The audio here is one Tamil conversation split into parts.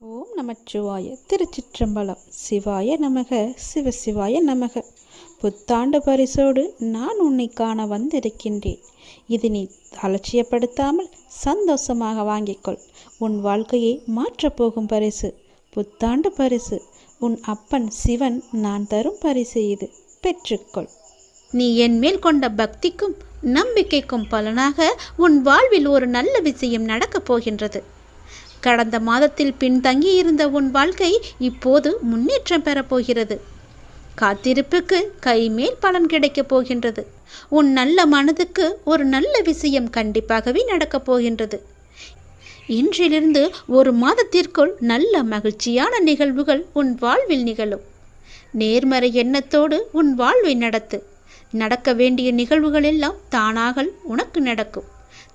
ஓம் நமச்சிவாய. திருச்சிற்றம்பலம். சிவாய நமக. சிவசிவாய நமக. புத்தாண்டு பரிசோடு நான் உன்னை காண வந்திருக்கின்றேன். இது நீ அலட்சியப்படுத்தாமல் சந்தோஷமாக வாங்கிக்கொள். உன் வாழ்க்கையை மாற்றப்போகும் பரிசு, புத்தாண்டு பரிசு. உன் அப்பன் சிவன் நான் தரும் பரிசு இது. பெற்றுக்கொள். நீ என் மேல் கொண்ட பக்திக்கும் நம்பிக்கைக்கும் பலனாக உன் வாழ்வில் ஒரு நல்ல விஷயம் நடக்கப் போகின்றது. கடந்த மாதத்தில் பின்தங்கியிருந்த உன் வாழ்க்கை இப்போது முன்னேற்றம் பெறப்போகிறது. காத்திருப்புக்கு கைமேல் பலன் கிடைக்கப் போகின்றது. உன் நல்ல மனதுக்கு ஒரு நல்ல விஷயம் கண்டிப்பாகவே நடக்கப் போகின்றது. இன்றிலிருந்து ஒரு மாதத்திற்குள் நல்ல மகிழ்ச்சியான நிகழ்வுகள் உன் வாழ்வில் நிகழும். நேர்மறை எண்ணத்தோடு உன் வாழ்வை நடத்து. நடக்க வேண்டிய நிகழ்வுகள் எல்லாம் தானாக உனக்கு நடக்கும்.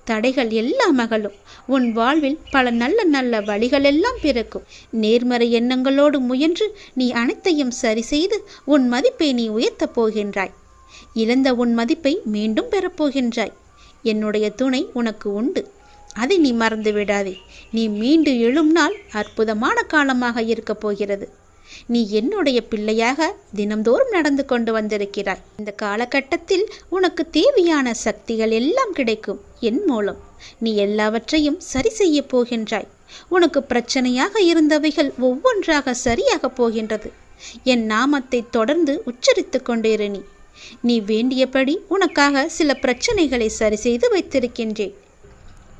தடைகள் எல்லாம் அகலும். உன் வாழ்வில் பல நல்ல நல்ல வழிகள் எல்லாம் பிறக்கும். நேர்மறை எண்ணங்களோடு முயன்று நீ அனைத்தையும் சரி செய்து உன் மதிப்பை நீ உயர்த்தப் போகின்றாய். இழந்த உன் மதிப்பை மீண்டும் பெறப்போகின்றாய். என்னுடைய துணை உனக்கு உண்டு, அதை நீ மறந்து விடாதே. நீ மீண்டு எழும் நாள் அற்புதமான காலமாக இருக்கப் போகிறது. நீ என்னுடைய பிள்ளையாக தினம்தோறும் நடந்து கொண்டு வந்திருக்கிறாய். இந்த காலகட்டத்தில் உனக்கு தேவையான சக்திகள் எல்லாம் கிடைக்கும். என் மூலம் நீ எல்லாவற்றையும் சரி செய்ய போகின்றாய். உனக்கு பிரச்சனையாக இருந்தவைகள் ஒவ்வொன்றாக சரியாக போகின்றது. என் நாமத்தை தொடர்ந்து உச்சரித்து கொண்டிரு. நீ வேண்டியபடி உனக்காக சில பிரச்சனைகளை சரி செய்து வைத்திருக்கின்றேன்.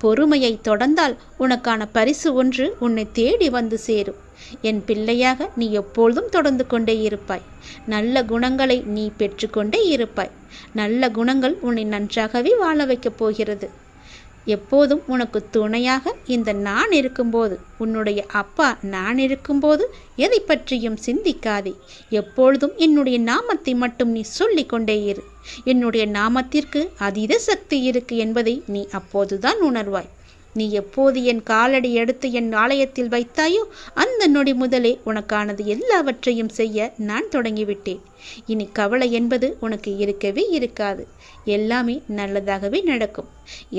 பொறுமையை தொடர்ந்தால் உனக்கான பரிசு ஒன்று உன்னை தேடி வந்து சேரும். என் பிள்ளையாக நீ எப்பொழுதும் தொடர்ந்து கொண்டே இருப்பாய். நல்ல குணங்களை நீ பெற்றுக்கொண்டே இருப்பாய். நல்ல குணங்கள் உன்னை நன்றாகவே வாழ வைக்கப் போகிறது. எப்போதும் உனக்கு துணையாக இந்த நான் இருக்கும்போது, உன்னுடைய அப்பா நான் இருக்கும்போது எதை பற்றியும் சிந்திக்காதே. எப்பொழுதும் என்னுடைய நாமத்தை மட்டும் நீ சொல்லிக் கொண்டே இரு. என்னுடைய நாமத்திற்கு அதீத சக்தி இருக்கு என்பதை நீ அப்போதுதான் உணர்வாய். நீ எப்போது என் காலடி எடுத்து என் ஆலயத்தில் வைத்தாயோ அந்த நொடி முதலே உனக்கானது எல்லாவற்றையும் செய்ய நான் தொடங்கிவிட்டேன். இனி கவலை என்பது உனக்கு இருக்கவே இருக்காது. எல்லாமே நல்லதாகவே நடக்கும்.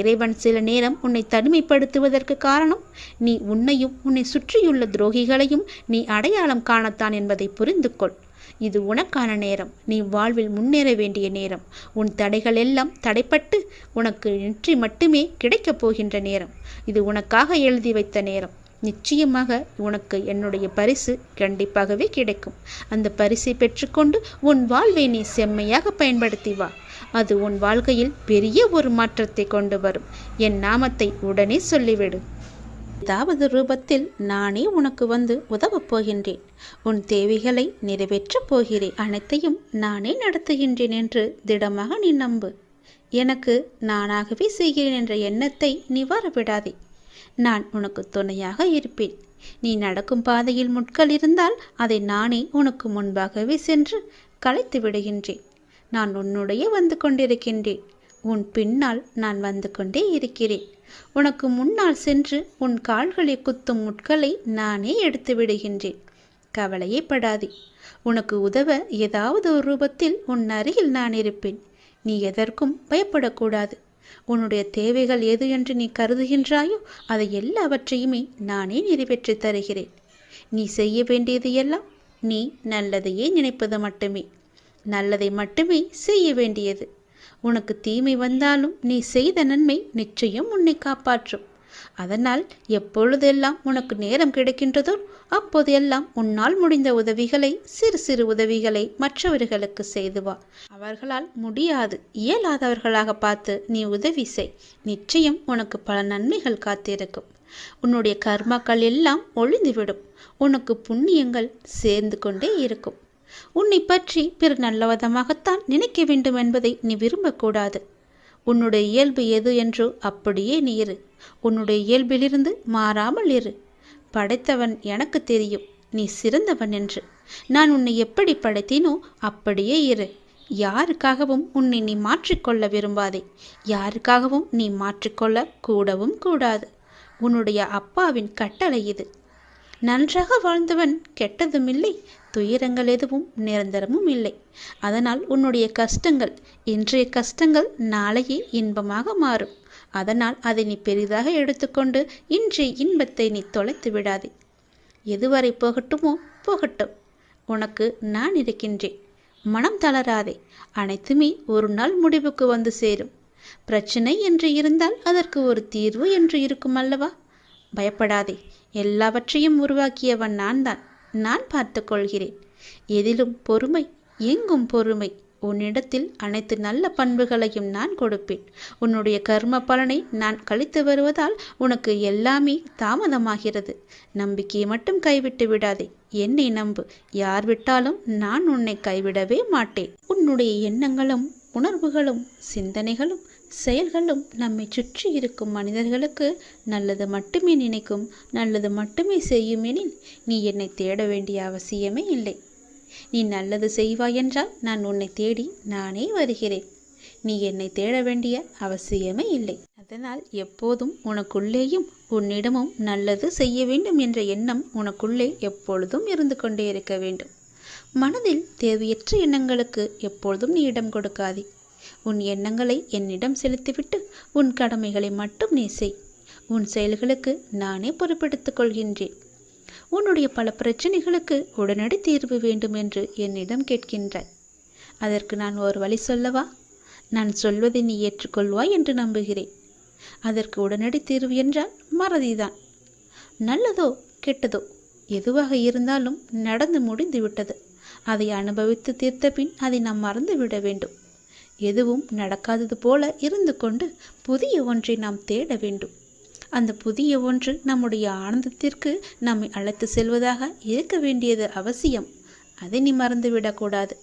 இறைவன் சில நேரம் உன்னை தனிமைப்படுத்துவதற்கு காரணம் நீ உன்னையும் உன்னை சுற்றியுள்ள துரோகிகளையும் நீ அடையாளம் காணத்தான் என்பதை புரிந்து கொள். இது உனக்கான நேரம். நீ வாழ்வில் முன்னேற வேண்டிய நேரம். உன் தடைகள் எல்லாம் தடைப்பட்டு உனக்கு வெற்றி மட்டுமே கிடைக்கப் போகின்ற நேரம். இது உனக்காக எழுதி வைத்த நேரம். நிச்சயமாக உனக்கு என்னுடைய பரிசு கண்டிப்பாகவே கிடைக்கும். அந்த பரிசை பெற்றுக்கொண்டு உன் வாழ்வை நீ செம்மையாக பயன்படுத்தி வா. அது உன் வாழ்க்கையில் பெரிய ஒரு மாற்றத்தை கொண்டு வரும். என் நாமத்தை உடனே சொல்லிவிடு. ஏதாவது ரூபத்தில் நானே உனக்கு வந்து உதவப் போகின்றேன். உன் தேவைகளை நிறைவேற்றப் போகிறேன். அனைத்தையும் நானே நடத்துகின்றேன் என்று திடமாக நீ நம்பு. எனக்கு நானாகவே செய்கிறேன் என்ற எண்ணத்தை நீ வரவிடாதே. நான் உனக்கு துணையாக இருப்பேன். நீ நடக்கும் பாதையில் முட்கள் இருந்தால் அதை நானே உனக்கு முன்பாகவே சென்று களைத்து விடுகின்றேன். நான் உன்னுடைய வந்து கொண்டிருக்கின்றேன். உன் பின்னால் நான் வந்து கொண்டே இருக்கிறேன். உனக்கு முன்னால் சென்று உன் கால்களை குத்தும் முட்களை நானே எடுத்து விடுகின்றேன். கவலையே படாதே. உனக்கு உதவ ஏதாவது ஒரு ரூபத்தில் உன் அருகில் நான் இருப்பேன். நீ எதற்கும் பயப்படக்கூடாது. உன்னுடைய தேவைகள் எது என்று நீ கருதுகின்றாயோ அதை எல்லாவற்றையுமே நானே நிறைவேற்றி தருகிறேன். நீ செய்ய வேண்டியது எல்லாம் நீ நல்லதையே நினைப்பது மட்டுமே. நல்லதை மட்டுமே செய்ய வேண்டியது. உனக்கு தீமை வந்தாலும் நீ செய்த நன்மை நிச்சயம் உன்னை காப்பாற்றும். அதனால் எப்பொழுதெல்லாம் உனக்கு நேரம் கிடைக்கின்றதோ அப்போதெல்லாம் உன்னால் முடிந்த உதவிகளை, சிறு சிறு உதவிகளை மற்றவர்களுக்கு செய்து வா. அவர்களால் முடியாது இயலாதவர்களாக பார்த்து நீ உதவி செய். நிச்சயம் உனக்கு பல நன்மைகள் காத்திருக்கும். உன்னுடைய கர்மாக்கள் எல்லாம் ஒழிந்துவிடும். உனக்கு புண்ணியங்கள் சேர்ந்து கொண்டே இருக்கும். உன்னை பற்றி பிறர் நல்லவிதமாகத்தான் நினைக்க வேண்டும் என்பதை நீ விரும்பக்கூடாது. உன்னுடைய இயல்பு எது என்றோ அப்படியே நீ இரு. உன்னுடைய இயல்பிலிருந்து மாறாமல் இரு. படைத்தவன் எனக்கு தெரியும் நீ சிறந்தவன் என்று. நான் உன்னை எப்படி படைத்தேனோ அப்படியே இரு. யாருக்காகவும் உன்னை நீ மாற்றிக்கொள்ள விரும்பாதே. யாருக்காகவும் நீ மாற்றிக்கொள்ள கூடவும் கூடாது. உன்னுடைய அப்பாவின் கட்டளை இது. நன்றாக வாழ்ந்தவன் கெட்டதும் இல்லை, துயரங்கள் எதுவும் நிரந்தரமும் இல்லை. அதனால் உன்னுடைய கஷ்டங்கள், இன்றைய கஷ்டங்கள் நாளையே இன்பமாக மாறும். அதனால் அதை நீ பெரிதாக எடுத்துக்கொண்டு இன்றைய இன்பத்தை நீ தொலைத்து விடாதே. எதுவரை போகட்டுமோ போகட்டும், உனக்கு நான் இருக்கின்றேன். மனம் தளராதே, அனைத்துமே ஒரு நாள் முடிவுக்கு வந்து சேரும். பிரச்சனை என்று இருந்தால் அதற்கு ஒரு தீர்வு என்று இருக்கும் அல்லவா? பயப்படாதே, எல்லாவற்றையும் உருவாக்கியவன் நான் தான். நான் பார்த்து கொள்கிறேன். எதிலும் பொறுமை, எங்கும் பொறுமை. உன்னிடத்தில் அனைத்து நல்ல பண்புகளையும் நான் கொடுப்பேன். உன்னுடைய கர்ம பலனை நான் கழித்து வருவதால் உனக்கு எல்லாமே தாமதமாகிறது. நம்பிக்கையை மட்டும் கைவிட்டு விடாதே. என்னை நம்பு. யார் விட்டாலும் நான் உன்னை கைவிடவே மாட்டேன். உன்னுடைய எண்ணங்களும் உணர்வுகளும் சிந்தனைகளும் செயல்களும் நம்மை சுற்றி இருக்கும் மனிதர்களுக்கு நல்லது மட்டுமே நினைக்கும், நல்லது மட்டுமே செய்யும் எனில் நீ என்னை தேட வேண்டிய அவசியமே இல்லை. நீ நல்லது செய்வாய் என்றால் நான் உன்னை தேடி நானே வருகிறேன். நீ என்னை தேட வேண்டிய அவசியமே இல்லை. அதனால் எப்போதும் உனக்குள்ளேயும் உன்னிடமும் நல்லது செய்ய வேண்டும் என்ற எண்ணம் உனக்குள்ளே எப்பொழுதும் இருந்து கொண்டே இருக்க வேண்டும். மனதில் தேவையற்ற எண்ணங்களுக்கு எப்பொழுதும் நீ இடம் கொடுக்காதே. உன் எண்ணங்களை என்னிடம் செலுத்திவிட்டு உன் கடமைகளை மட்டும் நீ செய். உன் செயல்களுக்கு நானே பொறுப்பெடுத்துக் கொள்கின்றேன். உன்னுடைய பல பிரச்சனைகளுக்கு உடனடி தீர்வு வேண்டும் என்று என்னிடம் கேட்கின்றாய். அதற்கு நான் ஒரு வழி சொல்லவா? நான் சொல்வதை நீ ஏற்றுக்கொள்வாய் என்று நம்புகிறேன். அதற்கு உடனடி தீர்வு என்றால் மறதிதான். நல்லதோ கெட்டதோ எதுவாக இருந்தாலும் நடந்து முடிந்து விட்டது. அதை அனுபவித்து தீர்த்த பின் அதை நாம் மறந்து விட வேண்டும். எதுவும் நடக்காதது போல இருந்து கொண்டு புதிய ஒன்றை நாம் தேட வேண்டும். அந்த புதிய ஒன்று நம்முடைய ஆனந்தத்திற்கு நம்மை அழைத்து செல்வதாக இருக்க வேண்டியது அவசியம். அதை நீ மறந்துவிடக்கூடாது.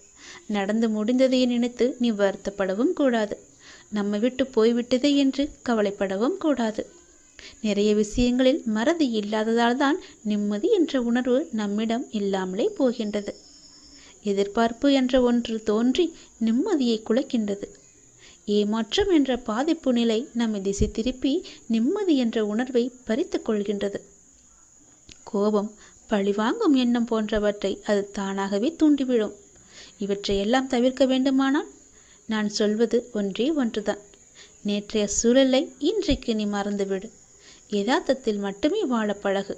நடந்து முடிந்ததை நினைத்து நீ வருத்தப்படவும் கூடாது. நம்மை விட்டு போய்விட்டதே என்று கவலைப்படவும் கூடாது. நிறைய விஷயங்களில் மறதி இல்லாததால் தான் நிம்மதி என்ற உணர்வு நம்மிடம் இல்லாமலே போகின்றது. எதிர்பார்ப்பு என்ற ஒன்று தோன்றி நிம்மதியை குலைக்கின்றது. ஏமாற்றம் என்ற பாதிப்பு நிலை நம்மை திசை திருப்பி நிம்மதி என்ற உணர்வை பறித்து கொள்கின்றது. கோபம், பழிவாங்கும் எண்ணம் போன்றவற்றை அது தானாகவே தூண்டிவிடும். இவற்றையெல்லாம் தவிர்க்க வேண்டுமானால் நான் சொல்வது ஒன்றே ஒன்றுதான். நேற்றைய சூழலை இன்றைக்கு நீ மறந்துவிடு. யதார்த்தத்தில் மட்டுமே வாழ பழகு.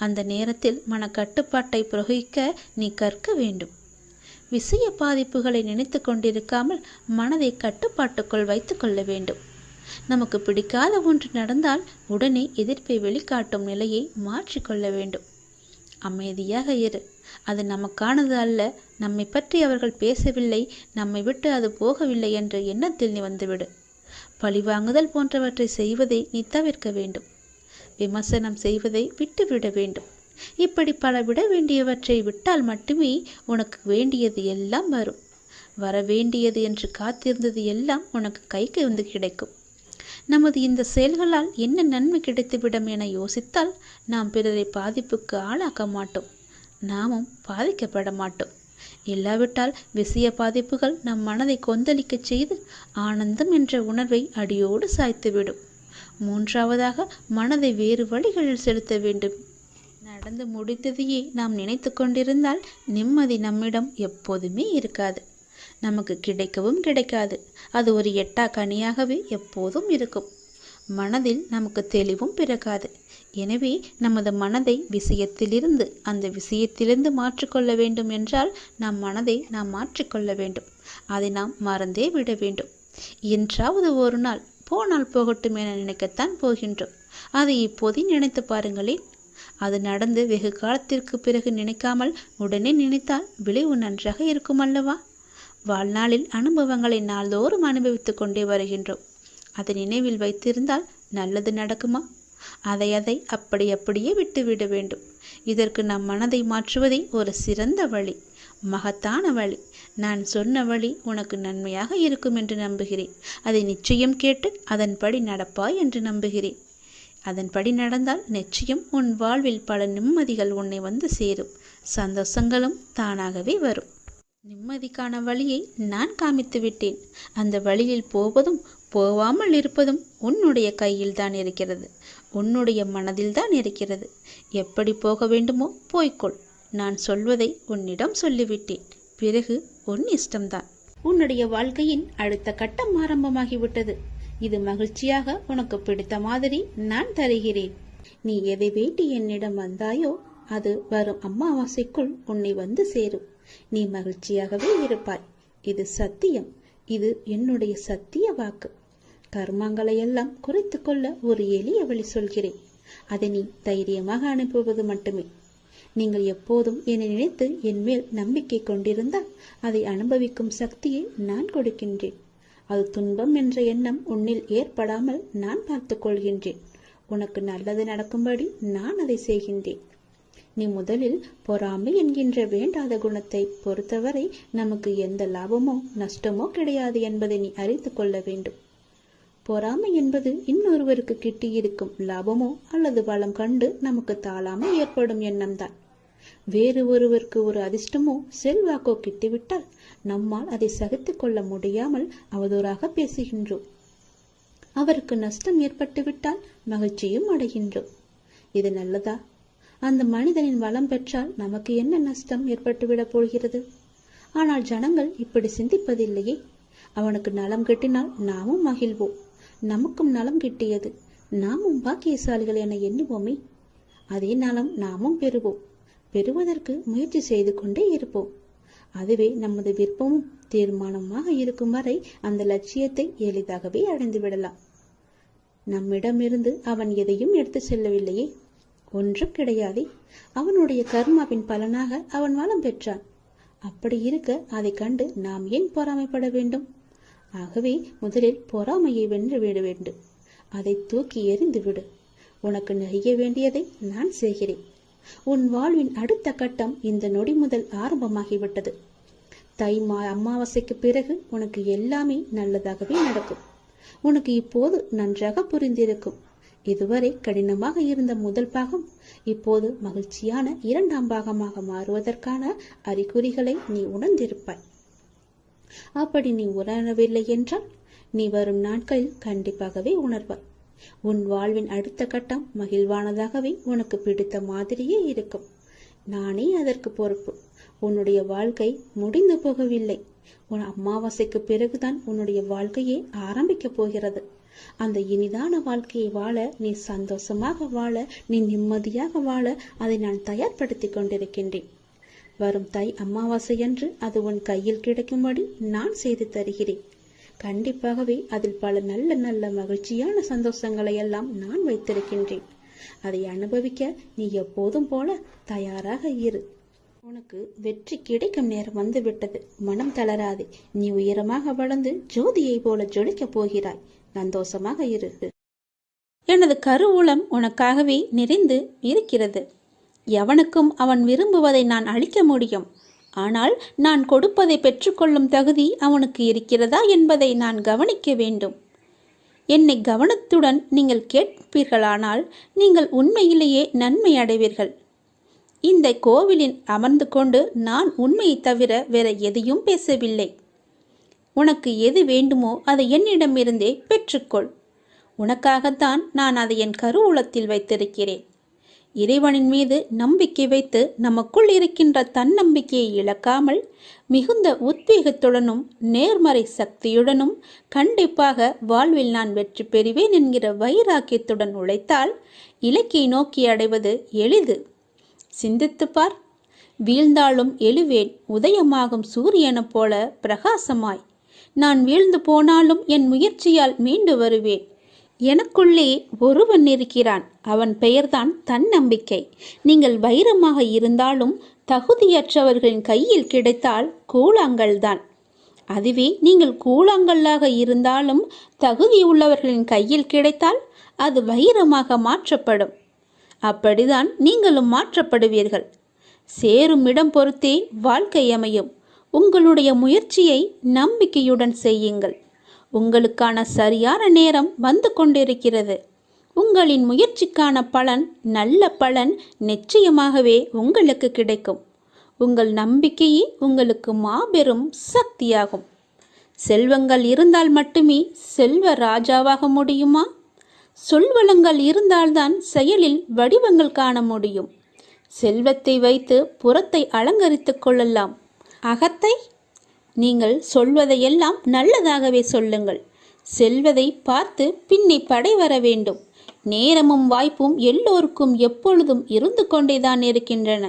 அந்த நேரத்தில் மனக்கட்டுப்பாட்டை பிரயோகிக்க நீ கற்க வேண்டும். விஷய பாதிப்புகளை நினைத்து கொண்டிருக்காமல் மனதை கட்டுப்பாட்டுக்குள் வைத்து கொள்ள வேண்டும். நமக்கு பிடிக்காத ஒன்று நடந்தால் உடனே எதிர்ப்பை வெளிக்காட்டும் நிலையை மாற்றிக்கொள்ள வேண்டும். அமைதியாக இரு. அது நமக்கானது அல்ல. நம்மை பற்றி அவர்கள் பேசவில்லை, நம்மை விட்டு அது போகவில்லை என்ற எண்ணத்தில் நீ வந்துவிடு. பழிவாங்குதல் போன்றவற்றை செய்வதை நீ தவிர்க்க வேண்டும். விமர்சனம் செய்வதை விட்டுவிட வேண்டும். இப்படி பல விட வேண்டியவற்றை விட்டால் மட்டுமே உனக்கு வேண்டியது எல்லாம் வரும். வர வேண்டியது என்று காத்திருந்தது எல்லாம் உனக்கு கைக்கு வந்து கிடைக்கும். நமது இந்த செயல்களால் என்ன நன்மை கிடைத்துவிடும் என யோசித்தால் நாம் பிறரை பாதிப்புக்கு ஆளாக்க மாட்டோம். நாமும் பாதிக்கப்பட மாட்டோம். இல்லாவிட்டால் விஷய பாதிப்புகள் நம் மனதை கொந்தளிக்க செய்து ஆனந்தம் என்ற உணர்வை அடியோடு சாய்த்துவிடும். மூன்றாவதாக மனதை வேறு வழிகளில் செலுத்த வேண்டும். நடந்து முடித்ததையே நாம் நினைத்து கொண்டிருந்தால் நிம்மதி நம்மிடம் எப்போதுமே இருக்காது. நமக்கு கிடைக்கவும் கிடைக்காது. அது ஒரு எட்டா கனியாகவே எப்போதும் இருக்கும். மனதில் நமக்கு தெளிவும் பிறக்காது. எனவே நமது மனதை விஷயத்திலிருந்து அந்த விஷயத்திலிருந்து மாற்றிக்கொள்ள வேண்டும் என்றால் நம் மனதை நாம் மாற்றிக்கொள்ள வேண்டும். அதை நாம் மறந்தே விட வேண்டும். என்றாவது ஒரு நாள் போனால் போகட்டும் என நினைக்கத்தான் போகின்றோம். அதை இப்போதே நினைத்து பாருங்களேன். அது நடந்து வெகு காலத்திற்கு பிறகு நினைக்காமல் உடனே நினைத்தால் விளைவு நன்றாக இருக்கும் அல்லவா? வாழ்நாளில் அனுபவங்களை நாள்தோறும் அனுபவித்துக் கொண்டே வருகின்றோம். அதை நினைவில் வைத்திருந்தால் நல்லது நடக்குமா? அதை அப்படியே விட்டுவிட வேண்டும். இதற்கு நம் மனதை மாற்றுவதே ஒரு சிறந்த வழி, மகத்தான வழி. நான் சொன்ன வழி உனக்கு நன்மையாக இருக்கும் என்று நம்புகிறேன். அதை நிச்சயம் கேட்டு அதன்படி நடப்பாய் என்று நம்புகிறேன். அதன்படி நடந்தால் நிச்சயம் உன் வாழ்வில் பல நிம்மதிகள் உன்னை வந்து சேரும். சந்தோஷங்களும் தானாகவே வரும். நிம்மதிக்கான வழியை நான் காமித்து விட்டேன். அந்த வழியில் போவதும் போவாமல் இருப்பதும் உன்னுடைய கையில் தான் இருக்கிறது. உன்னுடைய மனதில் தான் இருக்கிறது. எப்படி போக வேண்டுமோ போய்க்கொள். நான் சொல்வதை உன்னிடம் சொல்லிவிட்டேன். பிறகு உன் இஷ்டம்தான். உன்னுடைய வாழ்க்கையின் அடுத்த கட்டம் ஆரம்பமாகிவிட்டது. இது மகிழ்ச்சியாக உனக்கு பிடித்த மாதிரி நான் தருகிறேன். நீ எதை வேண்டி என்னிடம் வந்தாயோ அது வரும் அமாவாசைக்குள் உன்னை வந்து சேரும். நீ மகிழ்ச்சியாகவே இருப்பாய். இது சத்தியம். இது என்னுடைய சத்திய வாக்கு. கர்மங்களை எல்லாம் குறைத்து கொள்ள ஒரு எளிய வழி சொல்கிறேன். அதை நீ தைரியமாக அனுப்புவது மட்டுமே. நீங்கள் எப்போதும் என்னை நினைத்து என் மேல் நம்பிக்கை கொண்டிருந்தால் அதை அனுபவிக்கும் சக்தியை நான் கொடுக்கின்றேன். அது துன்பம் என்ற எண்ணம் உன்னில் ஏற்படாமல் நான் பார்த்துக் கொள்கின்றேன். உனக்கு நல்லது நடக்கும்படி நான் அதை செய்கின்றேன். நீ முதலில் பொறாமை என்கின்ற வேண்டாத குணத்தை பொறுத்தவரை நமக்கு எந்த லாபமோ நஷ்டமோ கிடையாது என்பதை நீ அறிந்து கொள்ள வேண்டும். பொறாமை என்பது இன்னொருவருக்கு கிட்டியிருக்கும் லாபமோ அல்லது வளம் கண்டு நமக்கு தாழாமல் ஏற்படும் எண்ணம்தான். வேறு ஒருவருக்கு ஒரு அதிர்ஷ்டமோ செல்வாக்கோ கிட்டிவிட்டால் நம்மால் அதை சகித்துக் கொள்ள முடியாமல் அவதூறாக பேசுகின்றோம். அவருக்கு நஷ்டம் ஏற்பட்டுவிட்டால் மகிழ்ச்சியும் அடைகின்றோம். இது நல்லதா? அந்த மனிதனின் வளம் பெற்றால் நமக்கு என்ன நஷ்டம் ஏற்பட்டுவிடப் போகிறது? ஆனால் ஜனங்கள் இப்படி சிந்திப்பதில்லையே. அவனுக்கு நலம் கிட்டினால் நாமும் மகிழ்வோம். நமக்கும் நலம் கிட்டியது, நாமும் பாக்கியசாலிகள் என எண்ணுவோமே. அதே நலம் நாமும் பெறுவோம். பெறுவதற்கு முயற்சி செய்து கொண்டே இருப்போம். அதுவே நமது விருப்பமும் தீர்மானமாக இருக்கும் வரை அந்த லட்சியத்தை எளிதாகவே அடைந்து விடலாம். நம்மிடமிருந்து அவன் எதையும் எடுத்து செல்லவில்லையே, ஒன்றும் கிடையாதே. அவனுடைய கர்மாவின் பலனாக அவன் வளம் பெற்றான். அப்படி இருக்க அதை கண்டு நாம் ஏன் பொறாமைப்பட வேண்டும்? ஆகவே முதலில் பொறாமையை வென்று விட வேண்டும். அதை தூக்கி எறிந்து விடு. உனக்கு நெய்ய வேண்டியதை நான் செய்கிறேன். உன் வாழ்வின் அடுத்த கட்டம் இந்த நொடி முதல் ஆரம்பமாகிவிட்டது. அமாவாசைக்கு பிறகு உனக்கு எல்லாமே நல்லதாகவே நடக்கும். உனக்கு இப்போது நன்றாக புரிந்திருக்கும். இதுவரை கடினமாக இருந்த முதல் பாகம் இப்போது மகிழ்ச்சியான இரண்டாம் பாகமாக மாறுவதற்கான அறிகுறிகளை நீ உணர்ந்திருப்பாய். அப்படி நீ உணரவில்லை என்றால் நீ வரும் நாட்களில் கண்டிப்பாகவே உணர்வாய். உன் வாழ்வின் அடுத்த கட்டம் மகிழ்வானதாகவே உனக்கு பிடித்த மாதிரியே இருக்கும். நானே அதற்கு பொறுப்பு. உன்னுடைய வாழ்க்கை முடிந்து போகவில்லை. உன் அமாவாசைக்கு பிறகுதான் உன்னுடைய வாழ்க்கையே ஆரம்பிக்க போகிறது. அந்த இனிதான வாழ்க்கையை வாழ, நீ சந்தோஷமாக வாழ, நீ நிம்மதியாக வாழ அதை நான் தயார்படுத்தி கொண்டிருக்கின்றேன். வரும் அமாவாசை அன்று அது உன் கையில் கிடைக்கும்படி நான் செய்து தருகிறேன். கண்டிப்பாகவே அதில் பல நல்ல நல்ல மகிழ்ச்சியான சந்தோஷங்களை எல்லாம் நான் வைத்திருக்கின்றேன். அதை அனுபவிக்க நீ எப்போதும் போல தயாராக இரு. உனக்கு வெற்றி கிடைக்கும் நேரம் வந்து விட்டது. மனம் தளராதே. நீ உயரமாக வளர்ந்து ஜோதியை போல ஜொலிக்கப் போகிறாய். சந்தோஷமாக இரு. எனது கருவூலம் உனக்காகவே நிறைந்து இருக்கிறது. எவனுக்கும் அவன் விரும்புவதை நான் அளிக்க முடியும். ஆனால் நான் கொடுப்பதை பெற்றுக்கொள்ளும் தகுதி அவனுக்கு இருக்கிறதா என்பதை நான் கவனிக்க வேண்டும். என்னை கவனத்துடன் நீங்கள் கேட்பீர்களானால் நீங்கள் உண்மையிலேயே நன்மை அடைவீர்கள். இந்த கோவிலில் அமர்ந்து கொண்டு நான் உண்மையை தவிர வேற எதையும் பேசவில்லை. உனக்கு எது வேண்டுமோ அதை என்னிடமிருந்தே பெற்றுக்கொள். உனக்காகத்தான் நான் அதை என் கருவூலத்தில் வைத்திருக்கிறேன். இறைவனின் மீது நம்பிக்கை வைத்து நமக்குள் இருக்கின்ற தன்னம்பிக்கையை இழக்காமல் மிகுந்த உத்வேகத்துடனும் நேர்மறை சக்தியுடனும் கண்டிப்பாக வாழ்வில் நான் வெற்றி பெறுவேன் என்கிற வைராக்கியத்துடன் உழைத்தால் இலக்கை நோக்கி அடைவது எளிது. சிந்தித்துப்பார். வீழ்ந்தாலும் எழுவேன், உதயமாகும் சூரியனைப் போல பிரகாசமாய். நான் வீழ்ந்து போனாலும் என் முயற்சியால் மீண்டு வருவேன். எனக்குள்ளே ஒருவன் இருக்கிறான். அவன் பெயர்தான் தன்னம்பிக்கை. நீங்கள் வைரமாக இருந்தாலும் தகுதியற்றவர்களின் கையில் கிடைத்தால் கூழாங்கல்தான். அதுவே நீங்கள் கூழாங்கல்லாக இருந்தாலும் தகுதியுள்ளவர்களின் கையில் கிடைத்தால் அது வைரமாக மாற்றப்படும். அப்படிதான் நீங்களும் மாற்றப்படுவீர்கள். சேரும் இடம் பொறுத்தே வாழ்க்கை அமையும். உங்களுடைய முயற்சியை நம்பிக்கையுடன் செய்யுங்கள். உங்களுக்கான சரியான நேரம் வந்து கொண்டிருக்கிறது. உங்களின் முயற்சிக்கான பலன், நல்ல பலன் நிச்சயமாகவே உங்களுக்கு கிடைக்கும். உங்கள் நம்பிக்கையே உங்களுக்கு மாபெரும் சக்தியாகும். செல்வங்கள் இருந்தால் மட்டுமே செல்வ ராஜாவாக முடியுமா? சொல்வளங்கள் இருந்தால்தான் செயலில் வடிவங்கள் காண முடியும். செல்வத்தை வைத்து புறத்தை அலங்கரித்துக் கொள்ளலாம். அகத்தை நீங்கள் சொல்வதையெல்லாம் நல்லதாகவே சொல்லுங்கள். செல்வதை பார்த்து பின்னே படை வர வேண்டும். நேரமும் வாய்ப்பும் எல்லோருக்கும் எப்பொழுதும் இருந்து கொண்டேதான் இருக்கின்றன.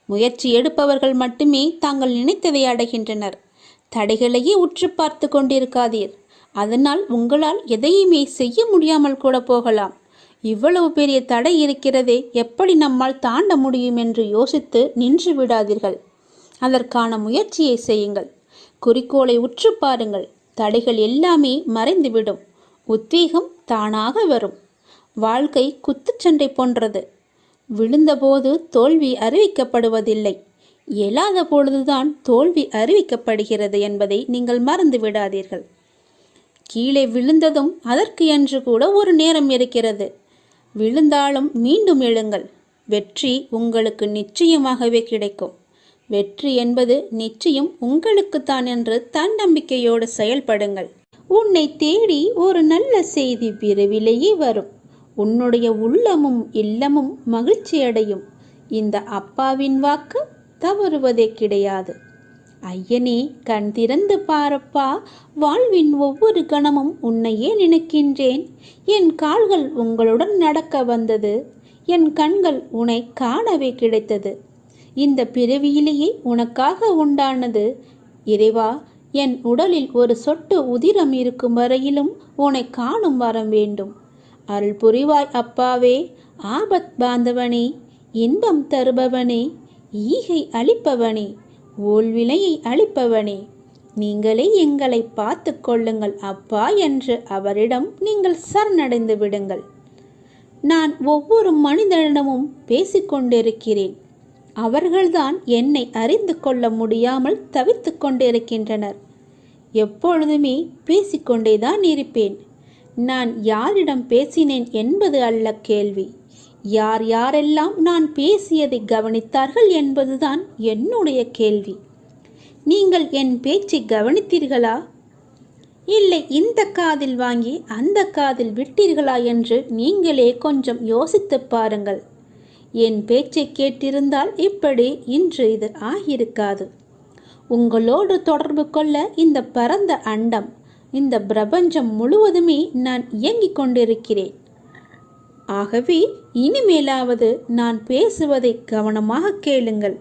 முயற்சி எடுப்பவர்கள் மட்டுமே தாங்கள் நினைத்ததை அடைகின்றனர். தடைகளையே உற்று பார்த்து கொண்டிருக்காதீர். அதனால் உங்களால் எதையுமே செய்ய முடியாமல் கூட போகலாம். இவ்வளவு பெரிய தடை இருக்கிறதே, எப்படி நம்மால் தாண்ட முடியும் என்று யோசித்து நின்று விடாதீர்கள். அதற்கான முயற்சியை செய்யுங்கள். குறிக்கோளை உற்று பாருங்கள். தடைகள் எல்லாமே மறைந்துவிடும். உத்வேகம் தானாக வரும். வாழ்க்கை குத்துச்சண்டை போன்றது. விழுந்தபோது தோல்வி அறிவிக்கப்படுவதில்லை, இயலாத பொழுதுதான் தோல்வி அறிவிக்கப்படுகிறது என்பதை நீங்கள் மறந்து விடாதீர்கள். கீழே விழுந்ததும் அதற்கு என்று கூட ஒரு நேரம் இருக்கிறது. விழுந்தாலும் மீண்டும் எழுங்கள். வெற்றி உங்களுக்கு நிச்சயமாகவே கிடைக்கும். வெற்றி என்பது நிச்சயம் உங்களுக்குத்தான் என்று தன்னம்பிக்கையோடு செயல்படுங்கள். உன்னை தேடி ஒரு நல்ல செய்தி விரைவிலேயே வரும். உன்னுடைய உள்ளமும் இல்லமும் மகிழ்ச்சியடையும். இந்த அப்பாவின் வாக்கு தவறுவதே கிடையாது. ஐயனே, கண் திறந்து பாரப்பா. வாழ்வின் ஒவ்வொரு கணமும் உன்னையே நினைக்கின்றேன். என் கால்கள் உங்களுடன் நடக்க வந்தது. என் கண்கள் உன்னை காணவே கிடைத்தது. இந்த பிறவியிலேயே உனக்காக உண்டானது. இறைவா, என் உடலில் ஒரு சொட்டு உதிரம் இருக்கும் வரையிலும் உன்னை காணும் வரம் வேண்டும். அருள் புரிவாய் அப்பாவே. ஆபத் பாந்தவனே, இன்பம் தருபவனே, ஈகை அளிப்பவனே, ஓல்வினையை அளிப்பவனே, நீங்களே எங்களை பார்த்து கொள்ளுங்கள் அப்பா என்று அவரிடம் நீங்கள் சரணடைந்து விடுங்கள். நான் ஒவ்வொரு மனிதனிடமும் பேசிக்கொண்டிருக்கிறேன். அவர்கள்தான் என்னை அறிந்து கொள்ள முடியாமல் தவித்து கொண்டிருக்கின்றனர். எப்பொழுதுமே பேசிக்கொண்டேதான் இருப்பேன். நான் யாரிடம் பேசினேன் என்பது அல்ல கேள்வி. யார் யாரெல்லாம் நான் பேசியதை கவனித்தார்கள் என்பதுதான் என்னுடைய கேள்வி. நீங்கள் என் பேச்சை கவனித்தீர்களா? இல்லை, இந்த காதில் வாங்கி அந்த காதில் விட்டீர்களா என்று நீங்களே கொஞ்சம் யோசித்து பாருங்கள். என் பேச்சை கேட்டிருந்தால் இப்படி இன்று இது ஆகியிருக்காது. உங்களோடு தொடர்பு கொள்ள இந்த பரந்த அண்டம், இந்த பிரபஞ்சம் முழுவதுமே நான் இயங்கிக் கொண்டிருக்கிறேன். ஆகவே இனிமேலாவது நான் பேசுவதை கவனமாக கேளுங்கள்.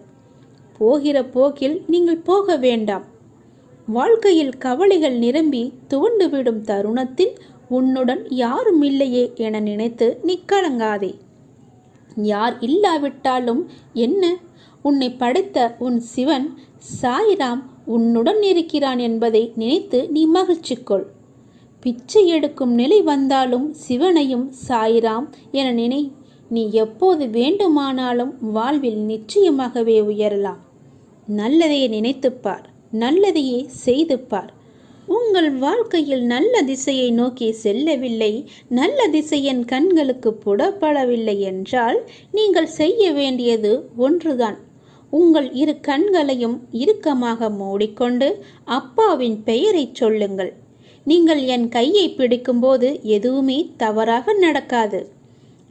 போகிற போக்கில் நீங்கள் போக வேண்டாம். வாழ்க்கையில் கவலைகள் நிரம்பி துவண்டுவிடும் தருணத்தில் உன்னுடன் யாரும் இல்லையே என நினைத்து நீ கலங்காதே. யார் இல்லாவிட்டாலும் என்ன, உன்னை படைத்த உன் சிவன் சாய்ராம் உன்னுடன் இருக்கிறான் என்பதை நினைத்து நீ மகிழ்ச்சி கொள். பிச்சை எடுக்கும் நிலை வந்தாலும் சிவனையும் சாய்ராம் என நினை. நீ எப்போது வேண்டுமானாலும் வாழ்வில் நிச்சயமாகவே உயரலாம். நல்லதையே நினைத்துப்பார், நல்லதையே செய்து பார். உங்கள் வாழ்க்கையில் நல்ல திசையை நோக்கி செல்லவில்லை, நல்ல திசை என் கண்களுக்கு புலப்படவில்லை என்றால் நீங்கள் செய்ய வேண்டியது ஒன்றுதான். உங்கள் இரு கண்களையும் இறுக்கமாக மூடிக்கொண்டு அப்பாவின் பெயரை சொல்லுங்கள். நீங்கள் என் கையை பிடிக்கும்போது எதுவுமே தவறாக நடக்காது.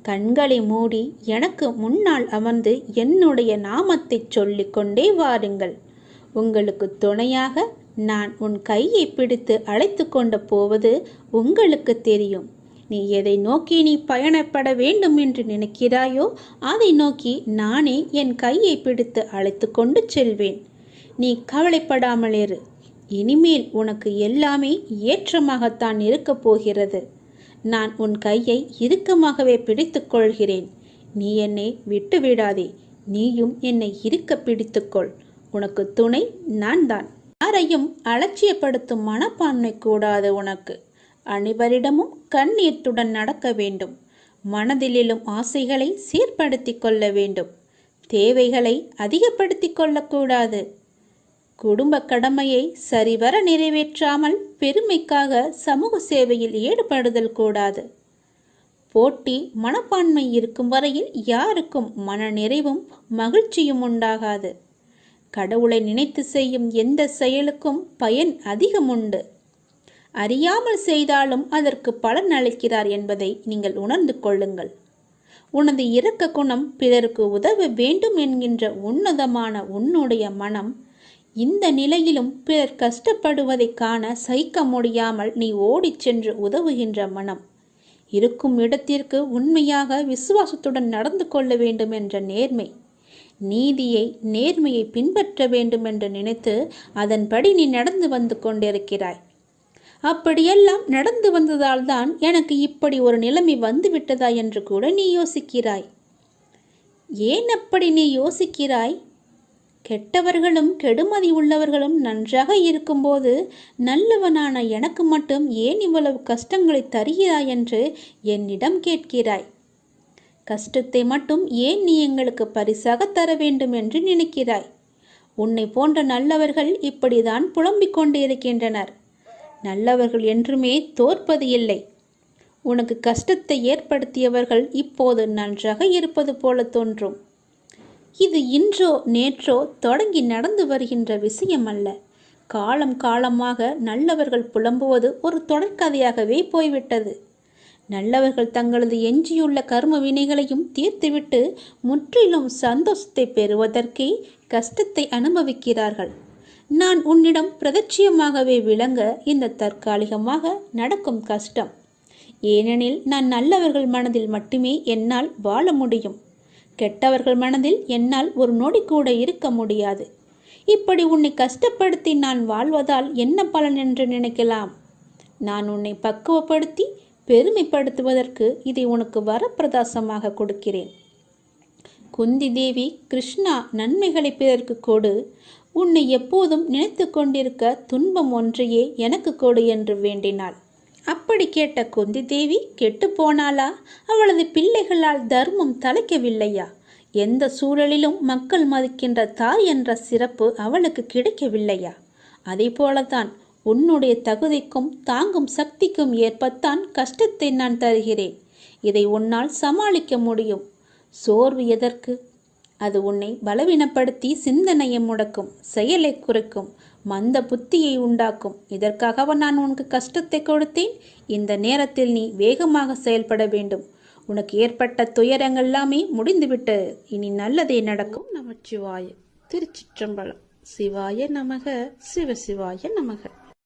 கண்களை மூடி எனக்கு முன்னால் அமர்ந்து என்னுடைய நாமத்தை சொல்லிக்கொண்டே வாருங்கள். உங்களுக்கு துணையாக நான் உன் கையை பிடித்து அழைத்து கொண்டு போவது உங்களுக்கு தெரியும். நீ எதை நோக்கி நீ பயணப்பட வேண்டும் என்று நினைக்கிறாயோ அதை நோக்கி நானே என் கையை பிடித்து அழைத்து கொண்டு செல்வேன். நீ கவலைப்படாமல் இரு. இனிமேல் உனக்கு எல்லாமே ஏற்றமாகத்தான் இருக்கப் போகிறது. நான் உன் கையை இறுக்கமாகவே பிடித்து கொள்கிறேன். நீ என்னை விட்டு விடாதே. நீயும் என்னை இறுக்க பிடித்துக்கொள். உனக்கு துணை நான் தான். யாரையும் அலட்சியப்படுத்தும் மனப்பான்மை கூடாது உனக்கு. அனைவரிடமும் கண்ணியத்துடன் நடக்க வேண்டும். மனதில் எழும் ஆசைகளை சீர்படுத்தி கொள்ள வேண்டும். தேவைகளை அதிகப்படுத்தி கொள்ளக்கூடாது. குடும்ப கடமையை சரிவர நிறைவேற்றாமல் பெருமைக்காக சமூக சேவையில் ஈடுபடுதல் கூடாது. போட்டி மனப்பான்மை இருக்கும் வரையில் யாருக்கும் மன நிறைவும் மகிழ்ச்சியும் உண்டாகாது. கடவுளை நினைத்து செய்யும் எந்த செயலுக்கும் பயன் அதிகம் உண்டு. அறியாமல் செய்தாலும் அதற்கு பலன் அளிக்கிறார் என்பதை நீங்கள் உணர்ந்து கொள்ளுங்கள். உனது இரக்க குணம் பிறருக்கு உதவ வேண்டும் என்கின்ற உன்னதமான உன்னுடைய மனம் இந்த நிலையிலும் பிறர் கஷ்டப்படுவதை காண சகிக்க முடியாமல் நீ ஓடிச் சென்று உதவுகின்ற மனம். இருக்கும் இடத்திற்கு உண்மையாக விசுவாசத்துடன் நடந்து கொள்ள வேண்டும் என்ற நேர்மை, நீதியை நேர்மையை பின்பற்ற வேண்டும் என்று நினைத்து அதன்படி நீ நடந்து வந்து கொண்டிருக்கிறாய். அப்படியெல்லாம் நடந்து வந்ததால் தான் எனக்கு இப்படி ஒரு நிலைமை வந்துவிட்டதா என்று கூட நீ யோசிக்கிறாய். ஏன் அப்படி நீ யோசிக்கிறாய்? கெட்டவர்களும் கெடுமதி உள்ளவர்களும் நன்றாக இருக்கும்போது நல்லவனான எனக்கு மட்டும் ஏன் இவ்வளவு கஷ்டங்களை தருகிறாய் என்று என்னிடம் கேட்கிறாய். கஷ்டத்தை மட்டும் ஏன் நீ எங்களுக்கு பரிசாக தர வேண்டும் என்று நினைக்கிறாய்? உன்னை போன்ற நல்லவர்கள் இப்படிதான் புலம்பிக் கொண்டு இருக்கின்றனர். நல்லவர்கள் என்றுமே தோற்பது இல்லை. உனக்கு கஷ்டத்தை ஏற்படுத்தியவர்கள் இப்போது நன்றாக இருப்பது போல தோன்றும். இது இன்றோ நேற்றோ தொடங்கி நடந்து வருகின்ற விஷயம் அல்ல. காலம் காலமாக நல்லவர்கள் புலம்புவது ஒரு தொடர்கதையாகவே போய்விட்டது. நல்லவர்கள் தங்களது எஞ்சியுள்ள கர்ம வினைகளையும் தீர்த்துவிட்டு முற்றிலும் சந்தோஷத்தை பெறுவதற்கே கஷ்டத்தை அனுபவிக்கிறார்கள். நான் உன்னிடம் பிரதட்சியமாகவே விளங்க இந்த தற்காலிகமாக நடக்கும் கஷ்டம். ஏனெனில் நான் நல்லவர்கள் மனதில் மட்டுமே என்னால் வாழ முடியும். கெட்டவர்கள் மனதில் என்னால் ஒரு நொடி கூட இருக்க முடியாது. இப்படி உன்னை கஷ்டப்படுத்தி நான் வாழ்வதால் என்ன பலன் என்று நினைக்கலாம்? நான் உன்னை பக்குவப்படுத்தி பெருமைப்படுத்துவதற்கு இதை உனக்கு வரப்பிரதாசமாக கொடுக்கிறேன். குந்தி தேவி, கிருஷ்ணா நன்மைகளை பிறருக்கு கொடு, உன்னை எப்போதும் நினைத்து கொண்டிருக்க துன்பம் ஒன்றையே எனக்கு கொடு என்று வேண்டினாள். அப்படி கேட்ட குந்தி தேவி கெட்டு போனாளா? அவளது பிள்ளைகளால் தர்மம் தலைக்கவில்லையா? எந்த சூழலிலும் மக்கள் மதிக்கின்ற தாய் என்ற சிறப்பு அவளுக்கு கிடைக்கவில்லையா? அதே போலதான் உன்னுடைய தகுதிக்கும் தாங்கும் சக்திக்கும் ஏற்பத்தான் கஷ்டத்தை நான் தருகிறேன். இதை உன்னால் சமாளிக்க முடியும். சோர்வு எதற்கு? அது உன்னை பலவீனப்படுத்தி சிந்தனையை முடக்கும், செயலை குறைக்கும், மந்த புத்தியை உண்டாக்கும். இதற்காக நான் உனக்கு கஷ்டத்தை கொடுத்தேன். இந்த நேரத்தில் நீ வேகமாக செயல்பட வேண்டும். உனக்கு ஏற்பட்ட துயரங்கள் எல்லாமே முடிந்துவிட்டு இனி நல்லதே நடக்கும். நமச்சிவாய. திருச்சிற்றம்பலம். சிவாய நமக. சிவசிவாய நமக.